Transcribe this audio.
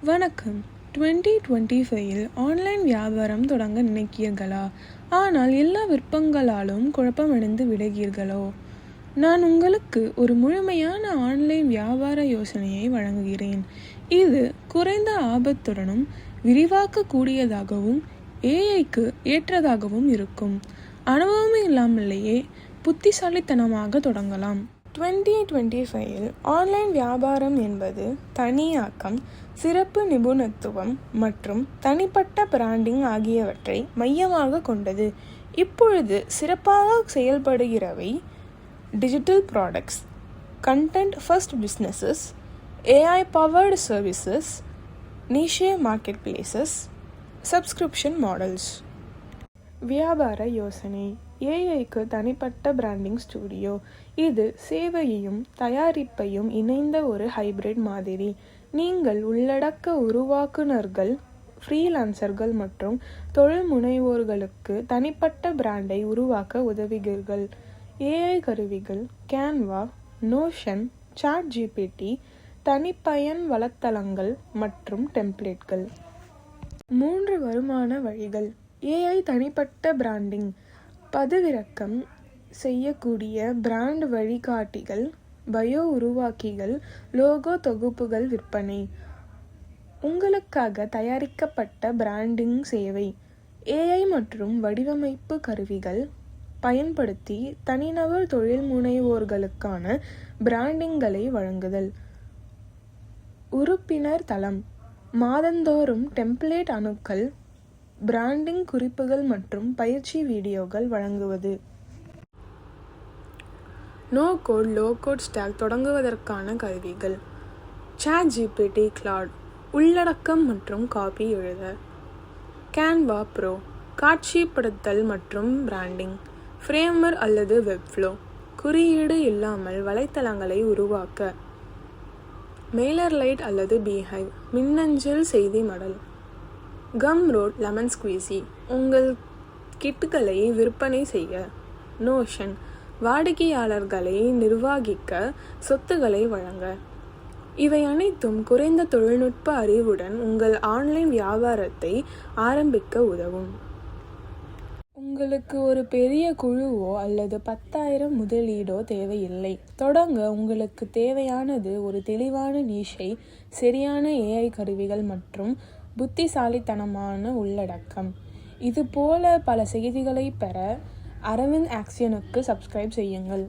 வணக்கம். 2025இல் ஆன்லைன் வியாபாரம் தொடங்க நினைக்கிறீர்களா? ஆனால் எல்லா விருப்பங்களாலும் குழப்பமடைந்து விடுகிறீர்களோ? நான் உங்களுக்கு ஒரு முழுமையான ஆன்லைன் வியாபார யோசனையை வழங்குகிறேன். இது குறைந்த ஆபத்துடனும் விரிவாக்கக்கூடியதாகவும் ஏஐக்கு ஏற்றதாகவும் இருக்கும். அனுபவம் இல்லாமலேயே புத்திசாலித்தனமாக தொடங்கலாம். 2025இல் ஆன்லைன் வியாபாரம் என்பது தனியாக்கம், சிறப்பு நிபுணத்துவம் மற்றும் தனிப்பட்ட பிராண்டிங் ஆகியவற்றை மையமாக கொண்டது. இப்பொழுது சிறப்பாக செயல்படுகிறவை digital products, content first businesses, AI powered services, niche market places, subscription models. வியாபார யோசனை. ஏஐக்கு தனிப்பட்ட பிராண்டிங் ஸ்டுடியோ. இது சேவையையும் தயாரிப்பையும் இணைந்த ஒரு ஹைபிரிட் மாதிரி. நீங்கள் உள்ளடக்க உருவாக்குநர்கள், ஃப்ரீலான்சர்கள் மற்றும் தொழில் முனைவோர்களுக்கு தனிப்பட்ட பிராண்டை உருவாக்க உதவுகிறீர்கள். ஏஐ கருவிகள், கேன்வா, நோஷன், சாட்ஜிபிடி, தனிப்பயன் வலைத்தளங்கள் மற்றும் டெம்ப்ளேட்கள். 3 வருமான வழிகள். ஏஐ தனிப்பட்ட பிராண்டிங். பதிவிறக்கம் செய்யக்கூடிய பிராண்ட் வழிகாட்டிகள், பயோ உருவாக்கிகள், லோகோ தொகுப்புகள் விற்பனை. உங்களுக்காக தயாரிக்கப்பட்ட பிராண்டிங் சேவை. ஏஐ மற்றும் வடிவமைப்பு கருவிகள் பயன்படுத்தி தனிநபர் தொழில் முனைவோர்களுக்கான பிராண்டிங்களை வழங்குதல். உறுப்பினர் தளம். மாதந்தோறும் டெம்ப்ளேட் அணுகல், பிராண்டிங் குறிப்புகள் மற்றும் பயிற்சி வீடியோக்கள் வழங்குவது. No code low code stack தொடங்குவதற்கான கருவிகள். சாட்ஜிபிடி கிளாட் உள்ளடக்கம் மற்றும் காப்பி எழுத. கேன்வா ப்ரோ காட்சிப்படுத்தல் மற்றும் பிராண்டிங். ஃப்ரேமர் அல்லது வெப்ஃப்ளோ குறியீடு இல்லாமல் வலைத்தளங்களை உருவாக்க. மெயிலர்லைட் அல்லது பீஹைவ் மின்னஞ்சல் செய்தி மடல். கம்ரோட் லெமன் ஸ்குவீசி உங்கள் கிட்டுகளை விற்பனை செய்ய. நோஷன் வாடிக்கையாளர்களை நிர்வகிக்க, சொத்துக்களை வழங்க. இவை அனைத்தும் குறைந்த தொழில்நுட்ப அறிவுடன் உங்கள் ஆன்லைன் வியாபாரத்தை ஆரம்பிக்க உதவும். உங்களுக்கு ஒரு பெரிய குழுவோ அல்லது 10,000 முதலீடோ தேவையில்லை. தொடங்க உங்களுக்கு தேவையானது ஒரு தெளிவான நீஷை, சரியான ஏஐ கருவிகள் மற்றும் புத்திசாலித்தனமான உள்ளடக்கம். இது போல பல செய்திகளை பெற அரவிந்த் ஆக்ஷனுக்கு சப்ஸ்கிரைப் செய்யுங்கள்.